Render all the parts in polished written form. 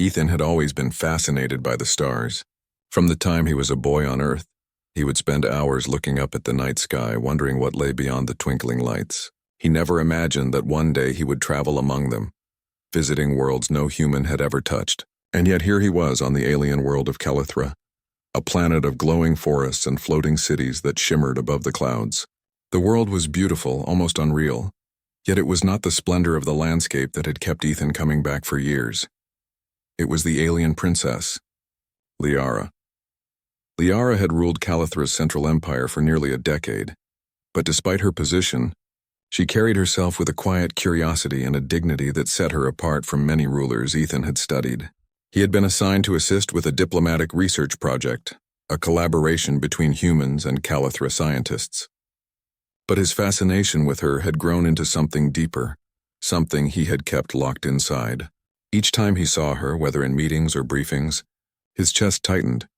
Ethan had always been fascinated by the stars. From the time he was a boy on Earth, he would spend hours looking up at the night sky, wondering what lay beyond the twinkling lights. He never imagined that one day he would travel among them, visiting worlds no human had ever touched. And yet here he was on the alien world of Calithra, a planet of glowing forests and floating cities that shimmered above the clouds. The world was beautiful, almost unreal, yet it was not the splendor of the landscape that had kept Ethan coming back for years. It was the alien princess, Liara. Liara had ruled Calithra's central empire for nearly a decade, but despite her position, she carried herself with a quiet curiosity and a dignity that set her apart from many rulers Ethan had studied. He had been assigned to assist with a diplomatic research project, a collaboration between humans and Calithra scientists. But his fascination with her had grown into something deeper, something he had kept locked inside. Each time he saw her, whether in meetings or briefings, his chest tightened,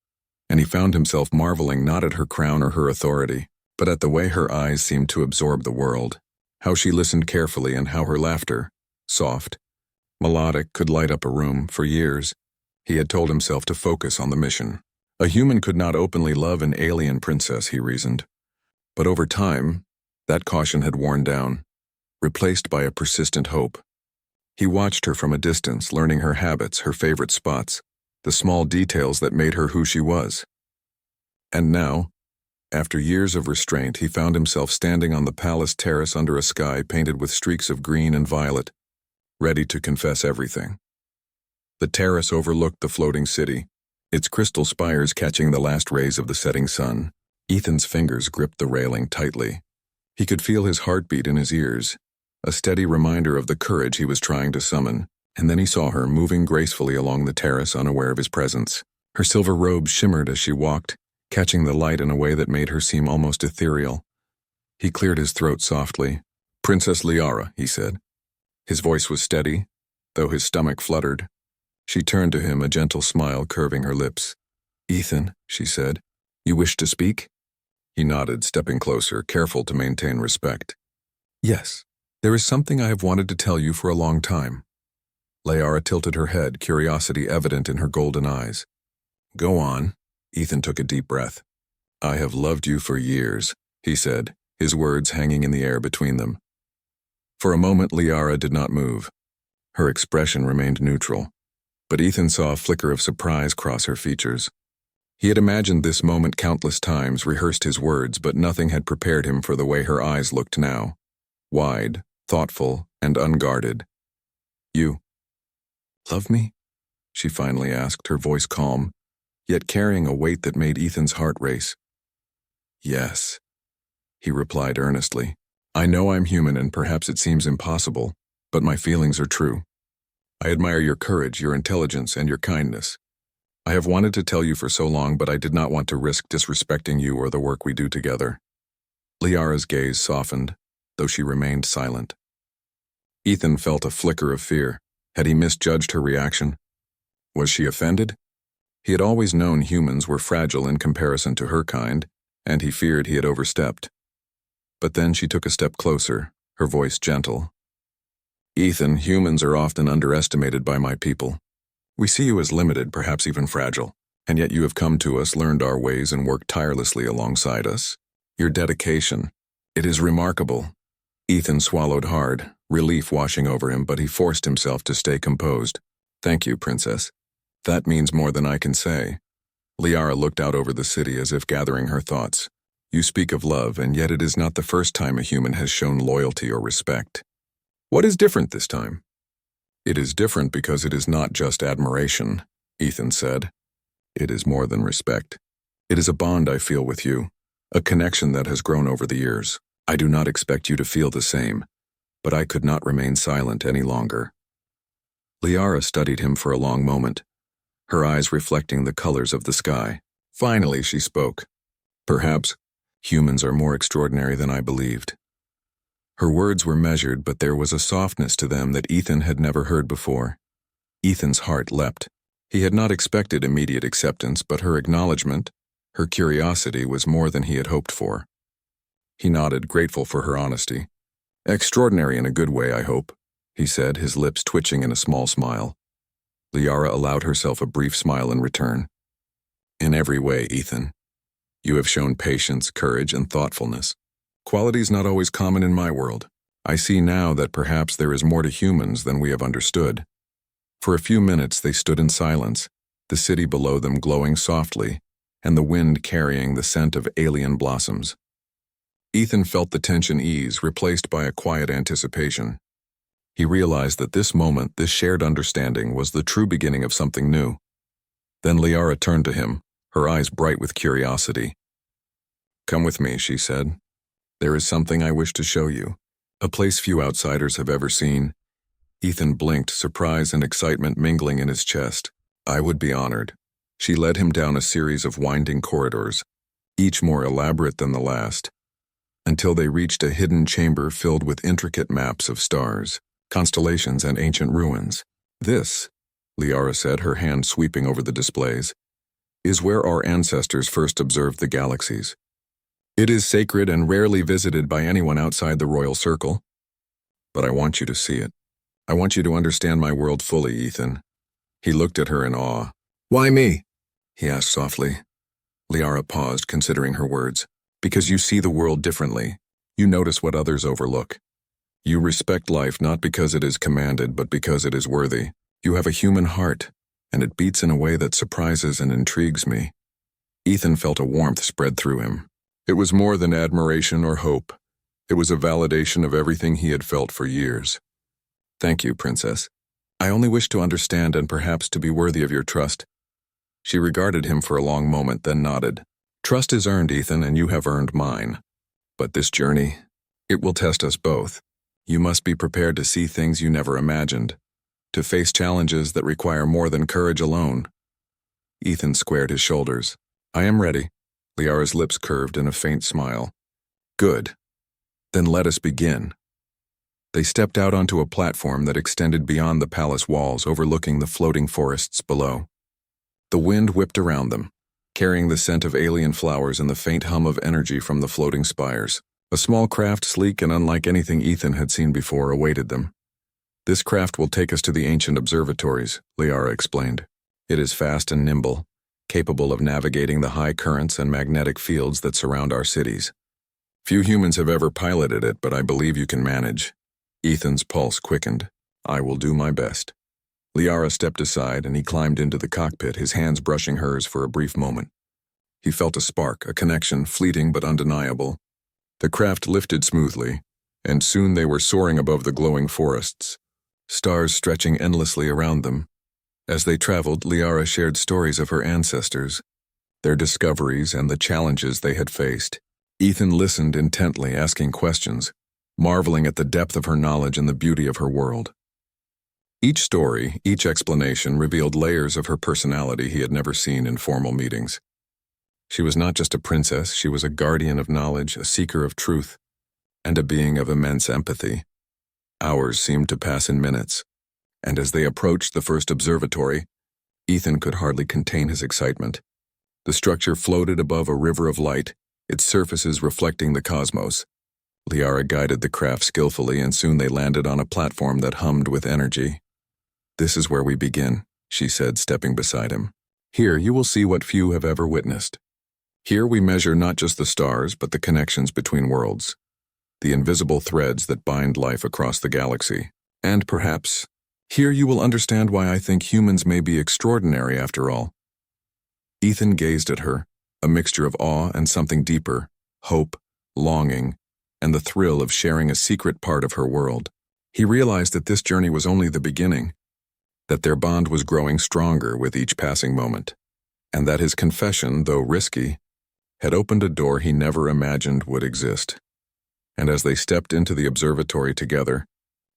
and he found himself marveling not at her crown or her authority, but at the way her eyes seemed to absorb the world, how she listened carefully and how her laughter, soft, melodic, could light up a room. For years, he had told himself to focus on the mission. A human could not openly love an alien princess, he reasoned. But over time, that caution had worn down, replaced by a persistent hope. He watched her from a distance, learning her habits, her favorite spots, the small details that made her who she was. And now, after years of restraint, he found himself standing on the palace terrace under a sky painted with streaks of green and violet, ready to confess everything. The terrace overlooked the floating city, its crystal spires catching the last rays of the setting sun. Ethan's fingers gripped the railing tightly. He could feel his heartbeat in his ears, a steady reminder of the courage he was trying to summon. And then he saw her moving gracefully along the terrace, unaware of his presence. Her silver robe shimmered as she walked, catching the light in a way that made her seem almost ethereal. He cleared his throat softly. "Princess Liara," he said. His voice was steady, though his stomach fluttered. She turned to him, a gentle smile curving her lips. "Ethan," she said, "you wish to speak?" He nodded, stepping closer, careful to maintain respect. "Yes, there is something I have wanted to tell you for a long time." Liara tilted her head, curiosity evident in her golden eyes. "Go on." Ethan took a deep breath. "I have loved you for years," he said, his words hanging in the air between them. For a moment, Liara did not move. Her expression remained neutral, but Ethan saw a flicker of surprise cross her features. He had imagined this moment countless times, rehearsed his words, but nothing had prepared him for the way her eyes looked now. Wide, thoughtful, and unguarded. "You love me?" she finally asked, her voice calm, yet carrying a weight that made Ethan's heart race. "Yes," he replied earnestly. "I know I'm human and perhaps it seems impossible, but my feelings are true. I admire your courage, your intelligence, and your kindness. I have wanted to tell you for so long, but I did not want to risk disrespecting you or the work we do together." Liara's gaze softened, though she remained silent. Ethan felt a flicker of fear. Had he misjudged her reaction? Was she offended? He had always known humans were fragile in comparison to her kind, and he feared he had overstepped. But then she took a step closer, her voice gentle. "Ethan, humans are often underestimated by my people. We see you as limited, perhaps even fragile, and yet you have come to us, learned our ways, and worked tirelessly alongside us. Your dedication, it is remarkable." Ethan swallowed hard, relief washing over him, but he forced himself to stay composed. "Thank you, Princess. That means more than I can say." Liara looked out over the city as if gathering her thoughts. "You speak of love, and yet it is not the first time a human has shown loyalty or respect. What is different this time?" "It is different because it is not just admiration," Ethan said. "It is more than respect. It is a bond I feel with you, a connection that has grown over the years. I do not expect you to feel the same, but I could not remain silent any longer." Liara studied him for a long moment, her eyes reflecting the colors of the sky. Finally, she spoke. "Perhaps humans are more extraordinary than I believed." Her words were measured, but there was a softness to them that Ethan had never heard before. Ethan's heart leapt. He had not expected immediate acceptance, but her acknowledgement, her curiosity, was more than he had hoped for. He nodded, grateful for her honesty. "Extraordinary in a good way, I hope," he said, his lips twitching in a small smile. Liara allowed herself a brief smile in return. In every way, Ethan. You have shown patience, courage, and thoughtfulness. Qualities not always common in my world. I see now that perhaps there is more to humans than we have understood. For a few minutes they stood in silence, the city below them glowing softly, and the wind carrying the scent of alien blossoms. Ethan felt the tension ease, replaced by a quiet anticipation. He realized that this moment, this shared understanding, was the true beginning of something new. Then Liara turned to him, her eyes bright with curiosity. "Come with me," she said. "There is something I wish to show you, a place few outsiders have ever seen." Ethan blinked, surprise and excitement mingling in his chest. "I would be honored." She led him down a series of winding corridors, each more elaborate than the last, until they reached a hidden chamber filled with intricate maps of stars, constellations, and ancient ruins. "This," Liara said, her hand sweeping over the displays, "is where our ancestors first observed the galaxies. It is sacred and rarely visited by anyone outside the royal circle. But I want you to see it. I want you to understand my world fully, Ethan." He looked at her in awe. "Why me?" he asked softly. Liara paused, considering her words. "Because you see the world differently. You notice what others overlook. You respect life not because it is commanded, but because it is worthy. You have a human heart, and it beats in a way that surprises and intrigues me." Ethan felt a warmth spread through him. It was more than admiration or hope. It was a validation of everything he had felt for years. "Thank you, Princess. I only wish to understand and perhaps to be worthy of your trust." She regarded him for a long moment, then nodded. "Trust is earned, Ethan, and you have earned mine. But this journey, it will test us both. You must be prepared to see things you never imagined, to face challenges that require more than courage alone." Ethan squared his shoulders. "I am ready." Liara's lips curved in a faint smile. "Good. Then let us begin." They stepped out onto a platform that extended beyond the palace walls, overlooking the floating forests below. The wind whipped around them, carrying the scent of alien flowers and the faint hum of energy from the floating spires. A small craft, sleek and unlike anything Ethan had seen before, awaited them. "This craft will take us to the ancient observatories," Liara explained. "It is fast and nimble, capable of navigating the high currents and magnetic fields that surround our cities. Few humans have ever piloted it, but I believe you can manage." Ethan's pulse quickened. "I will do my best." Liara stepped aside and he climbed into the cockpit, his hands brushing hers for a brief moment. He felt a spark, a connection, fleeting but undeniable. The craft lifted smoothly, and soon they were soaring above the glowing forests, stars stretching endlessly around them. As they traveled, Liara shared stories of her ancestors, their discoveries and the challenges they had faced. Ethan listened intently, asking questions, marveling at the depth of her knowledge and the beauty of her world. Each story, each explanation revealed layers of her personality he had never seen in formal meetings. She was not just a princess, she was a guardian of knowledge, a seeker of truth, and a being of immense empathy. Hours seemed to pass in minutes, and as they approached the first observatory, Ethan could hardly contain his excitement. The structure floated above a river of light, its surfaces reflecting the cosmos. Liara guided the craft skillfully, and soon they landed on a platform that hummed with energy. "This is where we begin," she said, stepping beside him. "Here you will see what few have ever witnessed. Here we measure not just the stars, but the connections between worlds, the invisible threads that bind life across the galaxy. And perhaps, here you will understand why I think humans may be extraordinary after all." Ethan gazed at her, a mixture of awe and something deeper, hope, longing, and the thrill of sharing a secret part of her world. He realized that this journey was only the beginning, that their bond was growing stronger with each passing moment, and that his confession, though risky, had opened a door he never imagined would exist. And as they stepped into the observatory together,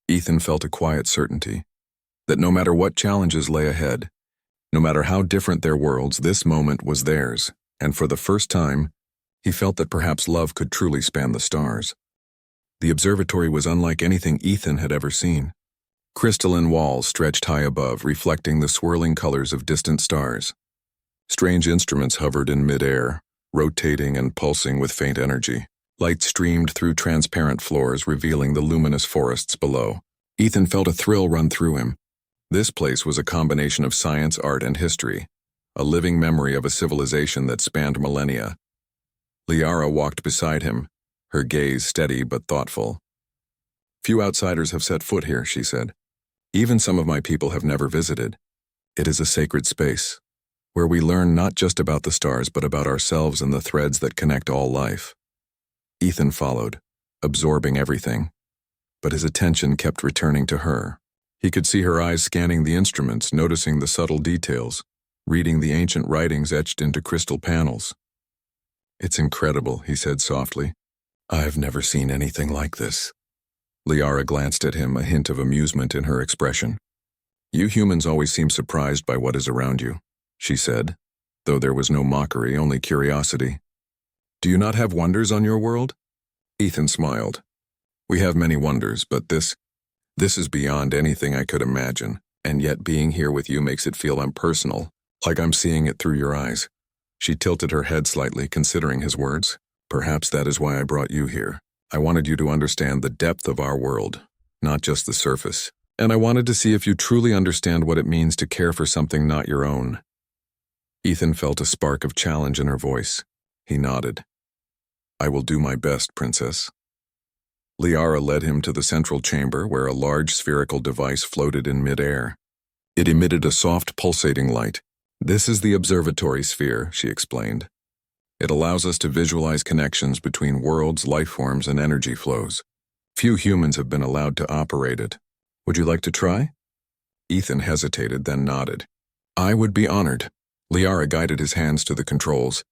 Ethan felt a quiet certainty that no matter what challenges lay ahead, no matter how different their worlds, this moment was theirs, and for the first time, he felt that perhaps love could truly span the stars. The observatory was unlike anything Ethan had ever seen. Crystalline walls stretched high above, reflecting the swirling colors of distant stars. Strange instruments hovered in midair, rotating and pulsing with faint energy. Light streamed through transparent floors, revealing the luminous forests below. Ethan felt a thrill run through him. This place was a combination of science, art, and history, a living memory of a civilization that spanned millennia. Liara walked beside him, her gaze steady but thoughtful. "Few outsiders have set foot here," she said. "Even some of my people have never visited. It is a sacred space, where we learn not just about the stars but about ourselves and the threads that connect all life." Ethan followed, absorbing everything, but his attention kept returning to her. He could see her eyes scanning the instruments, noticing the subtle details, reading the ancient writings etched into crystal panels. "It's incredible," he said softly. "I've never seen anything like this." Liara glanced at him, a hint of amusement in her expression. "You humans always seem surprised by what is around you," she said, though there was no mockery, only curiosity. "Do you not have wonders on your world?" Ethan smiled. "We have many wonders, but this is beyond anything I could imagine, and yet being here with you makes it feel impersonal, like I'm seeing it through your eyes." She tilted her head slightly, considering his words. "Perhaps that is why I brought you here. I wanted you to understand the depth of our world, not just the surface. And I wanted to see if you truly understand what it means to care for something not your own." Ethan felt a spark of challenge in her voice. He nodded. "I will do my best, Princess." Liara led him to the central chamber where a large spherical device floated in mid-air. It emitted a soft pulsating light. "This is the observatory sphere," she explained. "It allows us to visualize connections between worlds, life forms, and energy flows. Few humans have been allowed to operate it. Would you like to try?" Ethan hesitated, then nodded. "I would be honored." Liara guided his hands to the controls.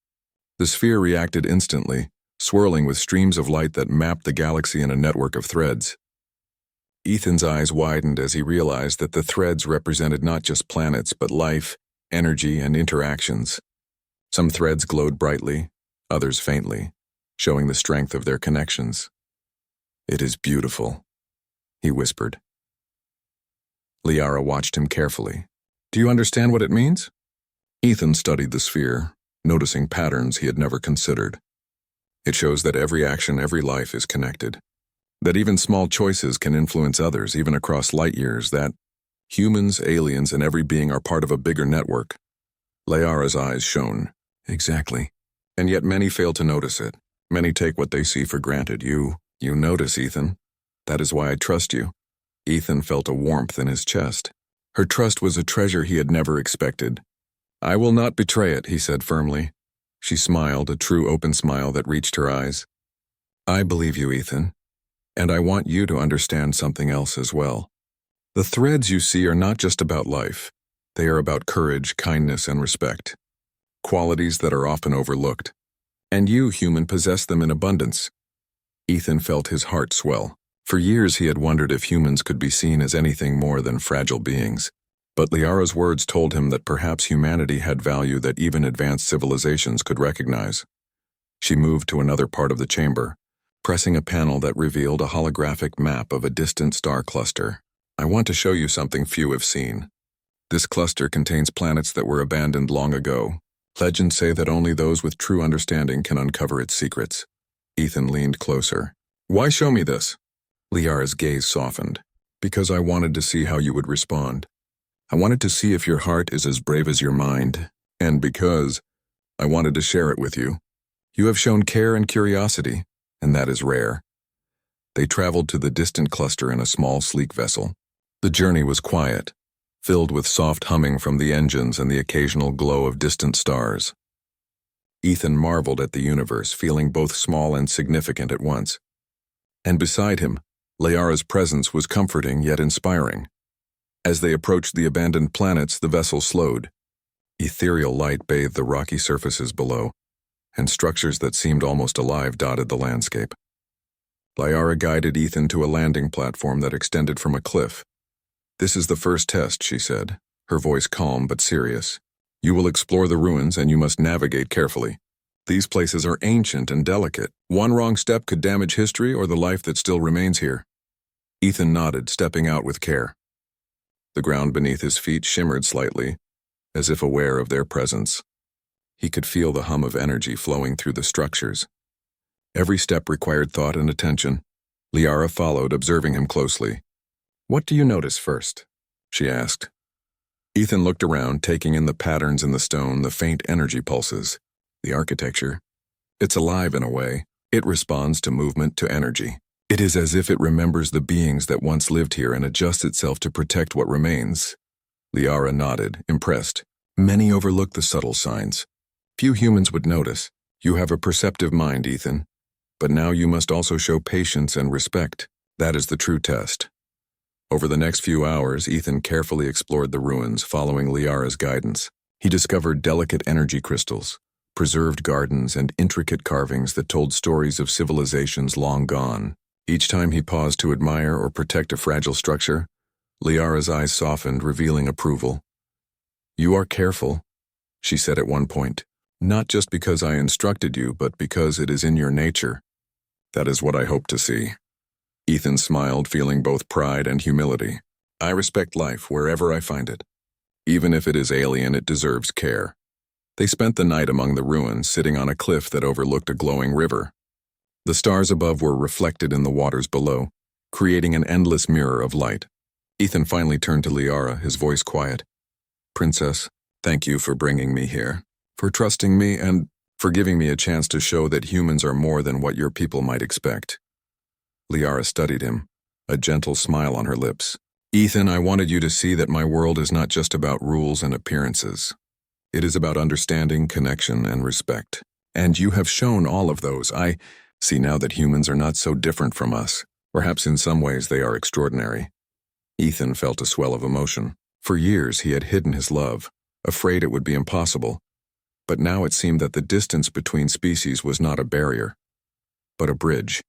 The sphere reacted instantly, swirling with streams of light that mapped the galaxy in a network of threads. Ethan's eyes widened as he realized that the threads represented not just planets but life, energy, and interactions. Some threads glowed brightly, others faintly, showing the strength of their connections. "It is beautiful," he whispered. Liara watched him carefully. "Do you understand what it means?" Ethan studied the sphere, noticing patterns he had never considered. "It shows that every action, every life is connected. That even small choices can influence others, even across light years. That humans, aliens, and every being are part of a bigger network." Liara's eyes shone. "Exactly. And yet many fail to notice it. Many take what they see for granted. You notice, Ethan. That is why I trust you." Ethan felt a warmth in his chest. Her trust was a treasure he had never expected. "I will not betray it," he said firmly. She smiled, a true open smile that reached her eyes. "I believe you, Ethan. And I want you to understand something else as well. The threads you see are not just about life. They are about courage, kindness, and respect. Qualities that are often overlooked. And you, human, possess them in abundance." Ethan felt his heart swell. For years he had wondered if humans could be seen as anything more than fragile beings. But Liara's words told him that perhaps humanity had value that even advanced civilizations could recognize. She moved to another part of the chamber, pressing a panel that revealed a holographic map of a distant star cluster. "I want to show you something few have seen. This cluster contains planets that were abandoned long ago. Legends say that only those with true understanding can uncover its secrets." Ethan leaned closer. "Why show me this?" Liara's gaze softened. "Because I wanted to see how you would respond. I wanted to see if your heart is as brave as your mind, and because I wanted to share it with you. You have shown care and curiosity, and that is rare." They traveled to the distant cluster in a small, sleek vessel. The journey was quiet, filled with soft humming from the engines and the occasional glow of distant stars. Ethan marveled at the universe, feeling both small and significant at once. And beside him, Liara's presence was comforting yet inspiring. As they approached the abandoned planets, the vessel slowed. Ethereal light bathed the rocky surfaces below, and structures that seemed almost alive dotted the landscape. Liara guided Ethan to a landing platform that extended from a cliff. "This is the first test," she said, her voice calm but serious. "You will explore the ruins and you must navigate carefully. These places are ancient and delicate. One wrong step could damage history or the life that still remains here." Ethan nodded, stepping out with care. The ground beneath his feet shimmered slightly, as if aware of their presence. He could feel the hum of energy flowing through the structures. Every step required thought and attention. Liara followed, observing him closely. "What do you notice first?" she asked. Ethan looked around, taking in the patterns in the stone, the faint energy pulses. The architecture. It's alive in a way. It responds to movement, to energy. It is as if it remembers the beings that once lived here and adjusts itself to protect what remains. Liara nodded, impressed. Many overlook the subtle signs. Few humans would notice. You have a perceptive mind, Ethan. But now you must also show patience and respect. That is the true test. Over the next few hours, Ethan carefully explored the ruins, following Liara's guidance. He discovered delicate energy crystals, preserved gardens, and intricate carvings that told stories of civilizations long gone. Each time he paused to admire or protect a fragile structure, Liara's eyes softened, revealing approval. "You are careful," she said at one point. "Not just because I instructed you, but because it is in your nature." "That is what I hope to see." Ethan smiled, feeling both pride and humility. "I respect life wherever I find it. Even if it is alien, it deserves care." They spent the night among the ruins, sitting on a cliff that overlooked a glowing river. The stars above were reflected in the waters below, creating an endless mirror of light. Ethan finally turned to Liara, his voice quiet. "Princess, thank you for bringing me here, for trusting me, and for giving me a chance to show that humans are more than what your people might expect." Liara studied him, a gentle smile on her lips. "Ethan, I wanted you to see that my world is not just about rules and appearances. It is about understanding, connection, and respect. And you have shown all of those. I see now that humans are not so different from us. Perhaps in some ways they are extraordinary." Ethan felt a swell of emotion. For years he had hidden his love, afraid it would be impossible. But now it seemed that the distance between species was not a barrier, but a bridge.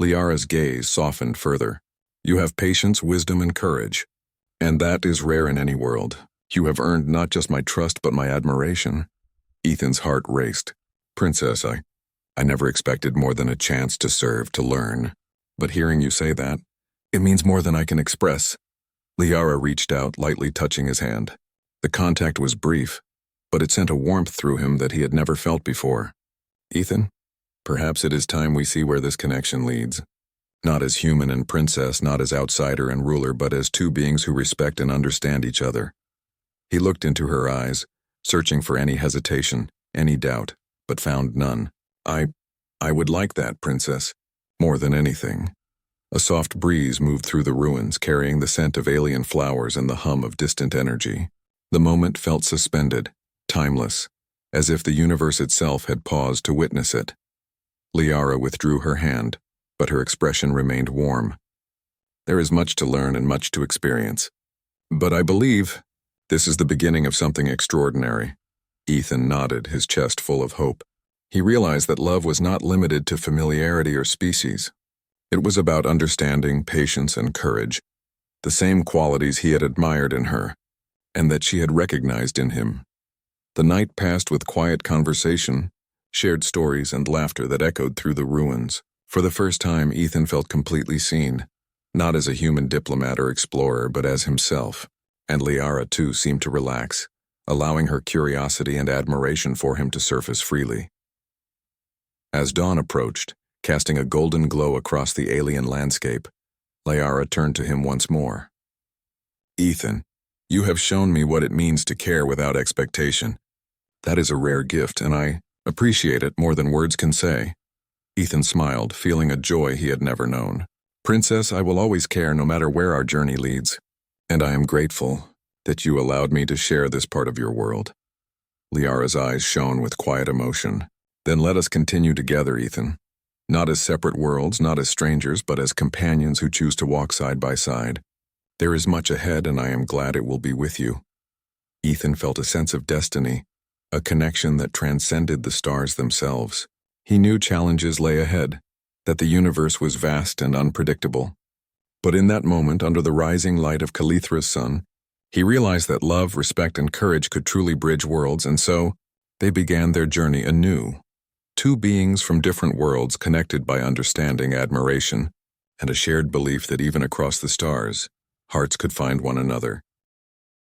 Liara's gaze softened further. "You have patience, wisdom, and courage. And that is rare in any world. You have earned not just my trust, but my admiration." Ethan's heart raced. "Princess, I never expected more than a chance to serve, to learn. But hearing you say that, it means more than I can express." Liara reached out, lightly touching his hand. The contact was brief, but it sent a warmth through him that he had never felt before. "Ethan, perhaps it is time we see where this connection leads. Not as human and princess, not as outsider and ruler, but as two beings who respect and understand each other." He looked into her eyes, searching for any hesitation, any doubt, but found none. I would like that, Princess, more than anything." A soft breeze moved through the ruins, carrying the scent of alien flowers and the hum of distant energy. The moment felt suspended, timeless, as if the universe itself had paused to witness it. Liara withdrew her hand, but her expression remained warm. "There is much to learn and much to experience. But I believe this is the beginning of something extraordinary." Ethan nodded, his chest full of hope. He realized that love was not limited to familiarity or species. It was about understanding, patience, and courage, the same qualities he had admired in her, and that she had recognized in him. The night passed with quiet conversation, shared stories, and laughter that echoed through the ruins. For the first time, Ethan felt completely seen, not as a human diplomat or explorer, but as himself. And Liara, too, seemed to relax, allowing her curiosity and admiration for him to surface freely. As dawn approached, casting a golden glow across the alien landscape, Liara turned to him once more. "Ethan, you have shown me what it means to care without expectation. That is a rare gift, and I appreciate it more than words can say." Ethan smiled, feeling a joy he had never known. "Princess, I will always care no matter where our journey leads, and I am grateful that you allowed me to share this part of your world." Liara's eyes shone with quiet emotion. "Then let us continue together, Ethan. Not as separate worlds, not as strangers, but as companions who choose to walk side by side. There is much ahead, and I am glad it will be with you." Ethan felt a sense of destiny, a connection that transcended the stars themselves. He knew challenges lay ahead, that the universe was vast and unpredictable. But in that moment, under the rising light of Calithra's sun, he realized that love, respect, and courage could truly bridge worlds, and so they began their journey anew. Two beings from different worlds connected by understanding, admiration, and a shared belief that even across the stars, hearts could find one another.